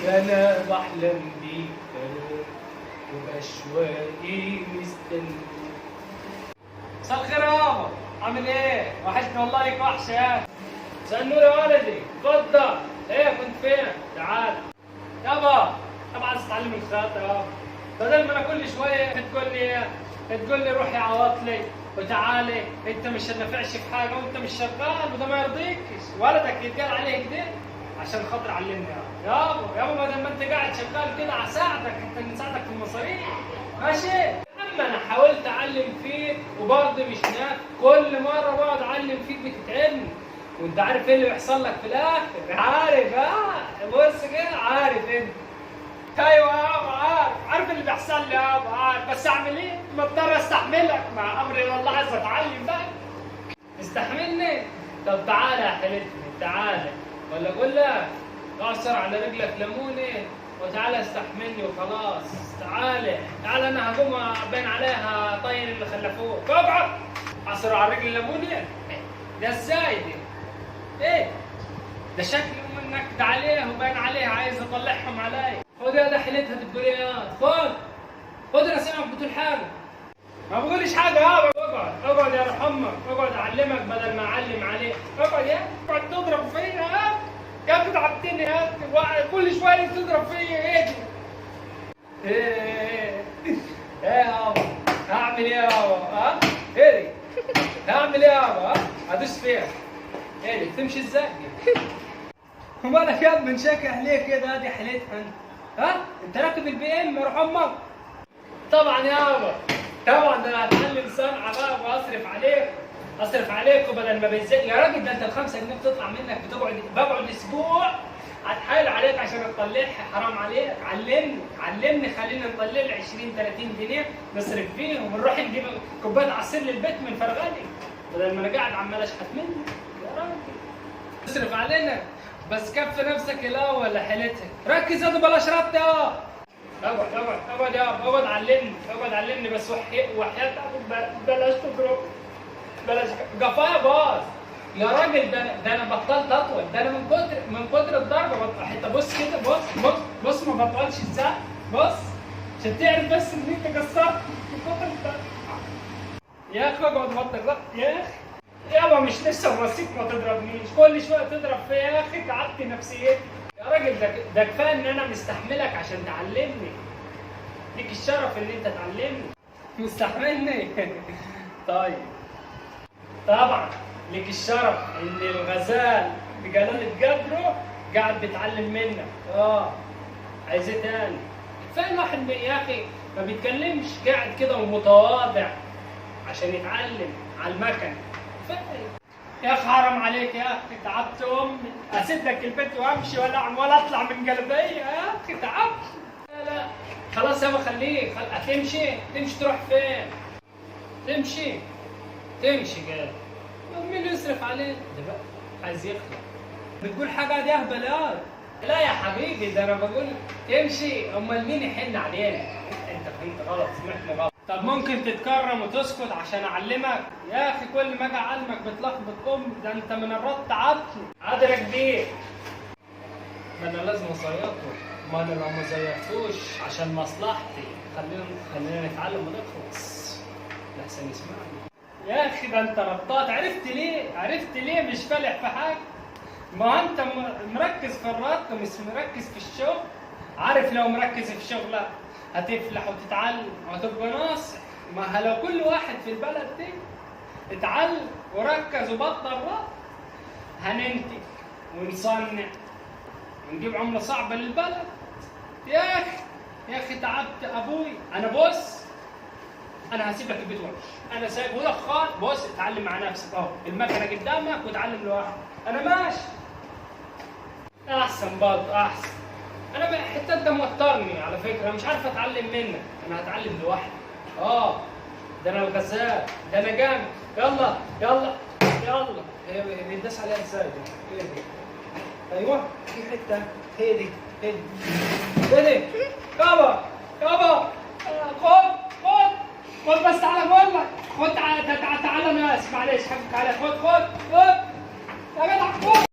انا بحلم بيك وبشوقي مستني. مساء الخير يابا، عامل ايه؟ وحشني والله، ليك وحشه يا اخي. مساء النور يا ولدي، اتفضل. ايه كنت فين؟ تعال يابا. طبعا عايز اتعلم الخياطه يابا، بدل ما انا كل شويه تقول لي روحي عواطلي وتعالي، انت مش نافعش في حاجه وانت مش شغال وده ما يرضيكش، ولدك يتقال عليه كده عشان خاطر علمني يابا بدل ما انت قاعد شغال كده هساعدك، حتى نساعدك في المصاريف ماشي؟ اما انا حاولت اعلم فيك وبرضه مش نافع، كل مره بقعد اعلم فيك بتتعبني، وانت عارف ايه اللي بيحصل لك في الاخر؟ عارف بص كده، عارف انت. ايوه يابا عارف اللي بيحصل لي يابا، عارف، بس اعمل ايه؟ مضطر استحملك، مع امري والله عايز اتعلم بقى. استحملني؟ طب تعالى يا حبيبتي تعالى، ولا اقول لك اعصر على رجلك ليمونه وتعالى استحملني وخلاص. تعالى انا هقوم ابين عليها طين اللي خلفوه. اقعد اعصر على رجلي ليمونه؟ ده ازاي دي؟ ايه ده شكله منك عليه وباين عليه عايز اطلعهم علي. خد يا ده حيلتها تقول ايه؟ خد انا سامعك بتقول حاجه. ما بقولش حاجه يابا. اقعد يا رحمك، اقعد اعلمك بدل ما اعلم عليك. اقعد اقعد تضرب فيا يا اخي، تعبتني يا اخي، كل شويه تضرب فيا. ايه دي؟ ايه يابا هعمل ايه يابا؟ ايه دي؟ هعمل ايه يابا؟ هدوس فيها. ايه دي تمشي ازاي؟ ومالك يا ابني منشكح ليه كده؟ دي حيلتها انت. انت راكب البي ام يا روح امك. طبعا يابا، طبعا ده انا هتعلم صنعه بقى اصرف عليك وبدل ما بيزيد يا راجل. ده انت ال5 جنيه بتطلع منك بقعد اسبوع اتحايل عليك عشان اطلعها، حرام عليك. علمني خلينا نطلع لي 20 30 جنيه نصرف فيهم ونروح نجيب كوبايه عصير للبيت من فرغلي، بدل ما انا قاعد عمال اشحت منك يا راجل. تصرف علينا بس كفي نفسك الاول حيلتك. ركز يا بلاش ربط يا. اقعد اقعد علمني بس وحياة ابوك بلاش تضرب، بلاش قفايا باظ يا راجل. ده انا بطلت اطول، ده انا من كتر الضربه حتى بص كده، بص ما بطلش ازاي، بص عشان تعرف بس ان انت كسرت من كتر الضربه. يا اخي اقعد بطل ضرب يا اخي. يابا مش لسه موصيك ما تضربنيش، كل شويه تضرب فيا يا اخي، تعبت نفسيتي يا راجل. ده كفايه ان انا مستحملك عشان تعلمني، ليك الشرف ان انت تعلمني. مستحملني؟ طيب طبعا ليك الشرف ان الغزال بجلالة قدره قاعد بيتعلم منك. عايز ايه تاني؟ كفايه الواحد يا اخي ما بيتكلمش، قاعد كده ومتواضع عشان يتعلم على المكن. يا اخي حرام عليك يا اخي، تعبت امي. اسيب لك البيت وامشي ولا اطلع من قلبي يا اخي، تعبت. لا خلاص يابا خليك تمشي تروح فين؟ تمشي كده. مين يصرف عليك؟ ده بقى عايز يخلع. بتقول حاجه دي اهبل يا. لا يا حبيبي، ده انا بقول تمشي، امال مين يحن علينا؟ انت فهمت غلط، سمعت غلط. طب ممكن تتكرم وتسكت عشان اعلمك؟ يا اخي كل ما اجي اعلمك بتلخبط ده انت من الرد تعبتني. عذرك بيه. ما انا لازم اصيطه، ما انا لو ما زيرتوش عشان مصلحتي. خلينا نتعلم ونخلص لحسن يسمعني. يا اخي ده انت ربطات. عرفت ليه مش فالح في حاجه؟ ما انت مركز في الرد ومش مركز في الشغل. عارف لو مركز في شغلك هتفلح وتتعلم وهتبقى ناصح. ما لو كل واحد في البلد دي اتعلم وركز وبطل رد، هننتج ونصنع ونجيب عمله صعبه للبلد. يا اخي تعبت ابوي. انا بص، انا هسيب لك البيت وامشي. انا سايبه لك خالص. بص اتعلم مع نفسك المكنه قدامك واتعلم لوحدك. انا ماشي. احسن برضه احسن. انا حتى انت موترني على فكره، انا مش عارف اتعلم منك. انا هتعلم لوحدي. ده انا الغزال، ده انا جامد. يلا بيداس عليها ازاي دي؟ ايوه في حته. هي دي يابا خد بس تعالى بقول لك. خد تعالى ناس معلش حقك عليا. خد يا جدع خد.